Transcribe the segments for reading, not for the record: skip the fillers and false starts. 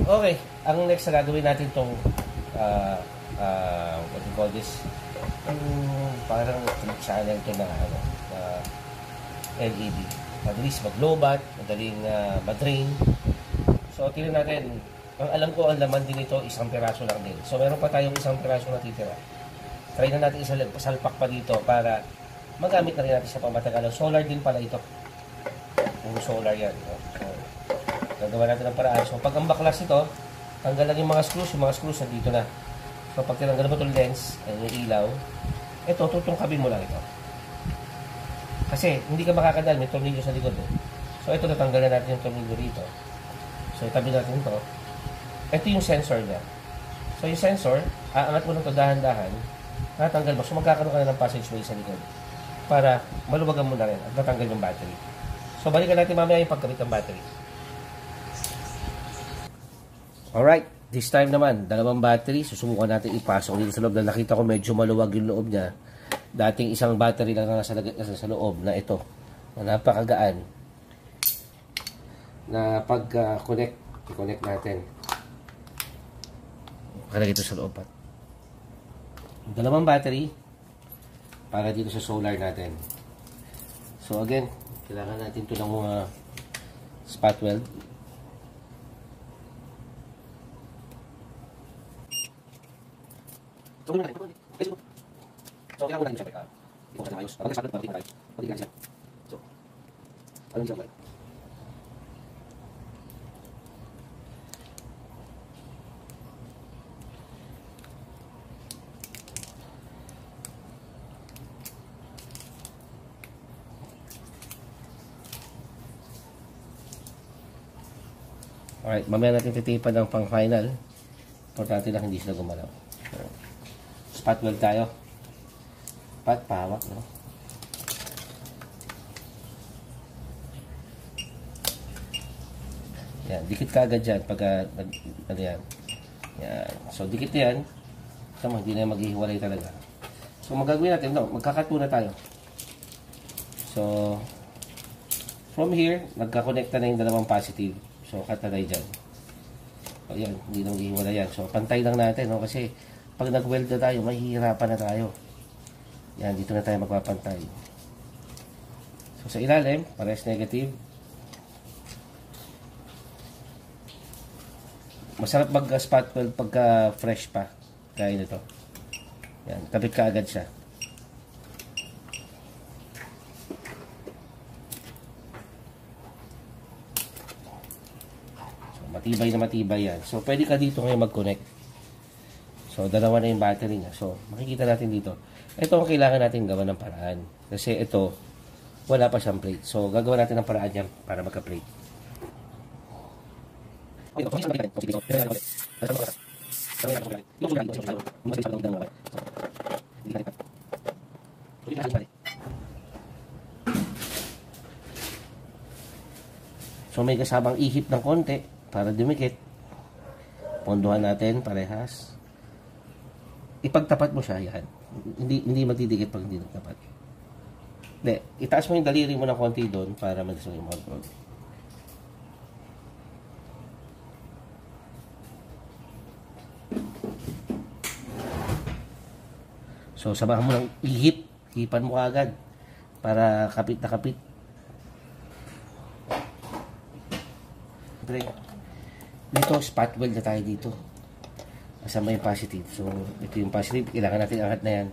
Okay, ang next na gagawin natin itong what do you call this? Parang channel ito na, na LED. Madalis mag-lobat, madaling madrain. So, tingnan natin. Ang alam ko, ang laman din ito, isang piraso lang din. So, meron pa tayong isang piraso na titira. Try na natin isalpak pa dito para magamit na rin natin sa pamatagal. Solar din pala ito. Yung solar yan. So, gagawa natin ng paraan. So, pag ang baklas ito, tanggal lang yung mga screws nandito na. So, pag tinanggal mo itong lens, yung ilaw, ito, tutungkabin mo lang ito. Kasi, hindi ka makakadal, may tornilyo sa likod. So, ito, natanggal na natin yung tornilyo rito. So, itabi natin ito. Ito yung sensor niya. So, yung sensor, aangat mo lang ito dahan-dahan, natanggal mo. So, magkakaroon ka na ng passageway sa likod para maluwagan mo na rin at natanggal yung battery. So, balikan natin mamaya yung pagkabit ng battery. Alright, this time naman, dalawang battery. Susubukan natin ipasok dito sa loob. Na nakita ko medyo maluwag yung loob niya. Dating isang battery lang na nasa loob na ito. Na napakagaan. Na pag-connect, i-connect natin. Kalagay ito sa loob. Dalawang battery para dito sa solar natin. So again, kailangan natin ito ng mga spot weld. So, kailangan natin siya. Ito kasi ayos. Pag nag-spot weld, pag-tingnan siya. So, anong siya? Alright, mamaya natin titipan ng pang final. Importante lang hindi sila gumalaw. So, spot weld tayo. Pahawak, no? Yan, dikit ka agad dyan pag ano yan. Yan. So, dikit yan. Sama, hindi na maghihiwalay talaga. So, magagawin natin, no? Magkakat muna tayo. So, from here, nagka-connecta na yung dalawang positive. So, cut na tayo dyan. Ayan, hindi nang ihiwala yan. So, pantay lang natin, no? Kasi, pag nag-weld na tayo, mahihirapan na tayo. Yan, dito na tayo magpapantay. So, sa ilalim, parehas negative. Masarap mag-spot weld pagka fresh pa. Kaya nito. Yan, kapit ka agad siya. Matibay na matibay yan. So, pwede ka dito ngayon mag-connect. So, dalawa na yung battery niya. So, makikita natin dito. Ito ang kailangan natin gawa ng paraan. Kasi ito, wala pa siyang plate. So, gagawa natin ng paraan yan para magka-plate. So, may kasamang ihip ng konti para dumikit. Ponduhan natin parehas. Ipagtapat mo siya, yan. Hindi matidikit pag hindi nagtapat. Hindi, itaas mo yung daliri mo ng konti doon para mag-isang yung hotdog. So, sabahan mo ng ihip. Hipan mo agad para kapit na kapit. Dito, spot weld na tayo dito. Kasama yung positive. So, ito yung positive. Kailangan natin angat na yan.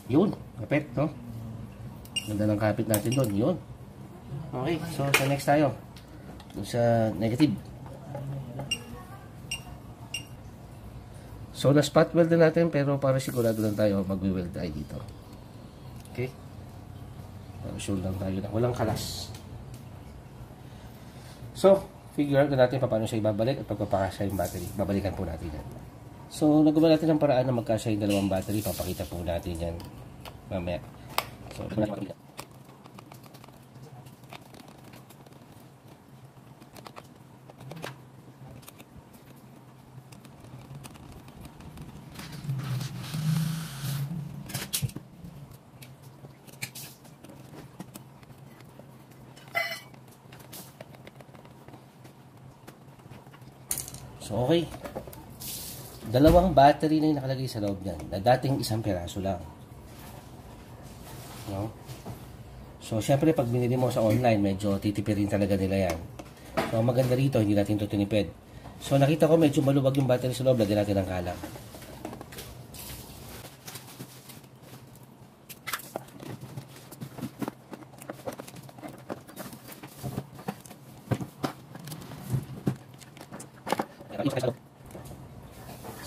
Yun. Kapit, no? Ganda ng kapit natin doon. Yun. Okay. So, sa next tayo. Sa negative. So, na-spot weld na natin. Pero para sigurado lang tayo, mag-weld tayo dito. Okay? Sure lang tayo na walang kalas. So, figure out na natin paano siya ibabalik at pagpapakasya yung battery. Babalikan po natin yan. So, nagawa natin ang paraan na magkasya yung dalawang battery. Papakita po natin yan mamaya. So, makikita. So, okay. Dalawang battery na yung nakalagay sa loob niyan, na dating isang piraso lang. No? So, syempre, pag binili mo sa online, medyo titipirin talaga nila yan. So, maganda rito, hindi natin ito tinipid. So, nakita ko medyo maluwag yung battery sa loob, lagyan natin ng kalang.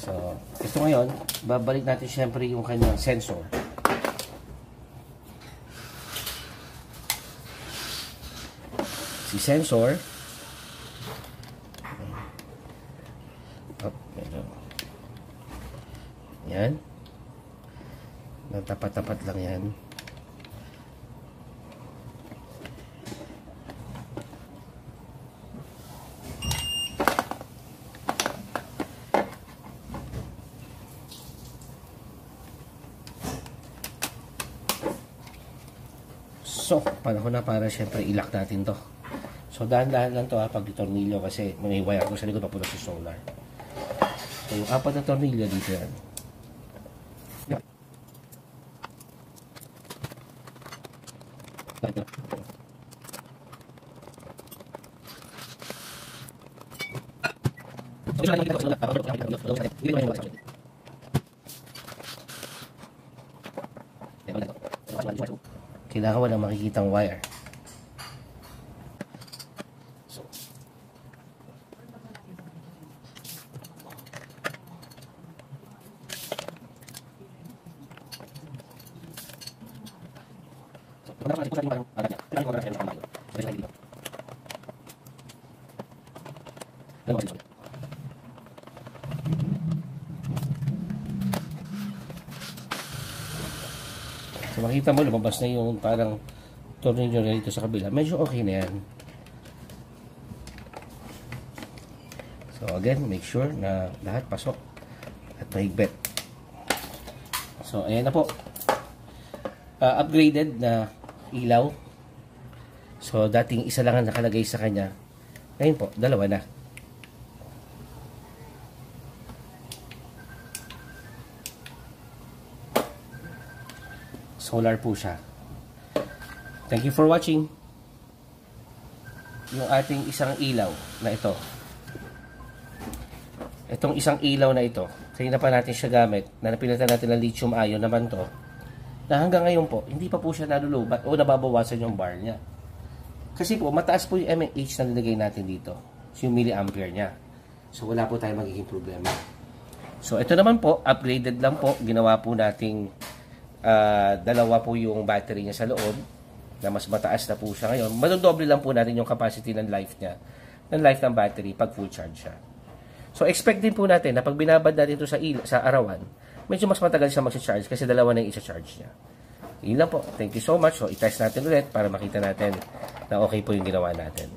So, ito ngayon, babalik natin syempre yung kanyang sensor. Si sensor. Yan. Natapat-tapat lang yan. So, panahon na para syempre ilak natin to. So, dahan-dahan lang to pag tornilyo kasi may wire ko sa likod papunta sa solar. So, yung 4 na tornilyo dito yan. Kailangan walang makikitang wire. So, so makita mo, lumabas na yung parang tornilyo na dito sa kabila. Medyo okay na yan. So again, make sure na lahat pasok at mahigpit. So ayan na po. Upgraded na ilaw. So dating isa lang ang nakalagay sa kanya. Ngayon po, dalawa na. Solar po siya. Thank you for watching. Yung ating isang ilaw na ito. Itong isang ilaw na ito, kanina pa natin siya gamit, na napilitan natin ng lithium ion naman to, na hanggang ngayon po, hindi pa po siya nalulubat o nababawasan yung bar niya. Kasi po, mataas po yung mAh na nilagay natin dito. So, yung milliampere niya. So, wala po tayong magiging problema. So, ito naman po, upgraded lang po. Ginawa po nating dalawa po yung battery niya sa loob, na mas mataas na po siya ngayon. Madodoble lang po natin yung capacity ng life niya, ng life ng battery pag full charge siya. So, expect din po natin na pag binabad natin ito sa arawan, medyo mas matagal siya mag-charge kasi dalawa na yung isa-charge niya. Yun lang po. Thank you so much. So, i-test natin ulit para makita natin na okay po yung ginawa natin.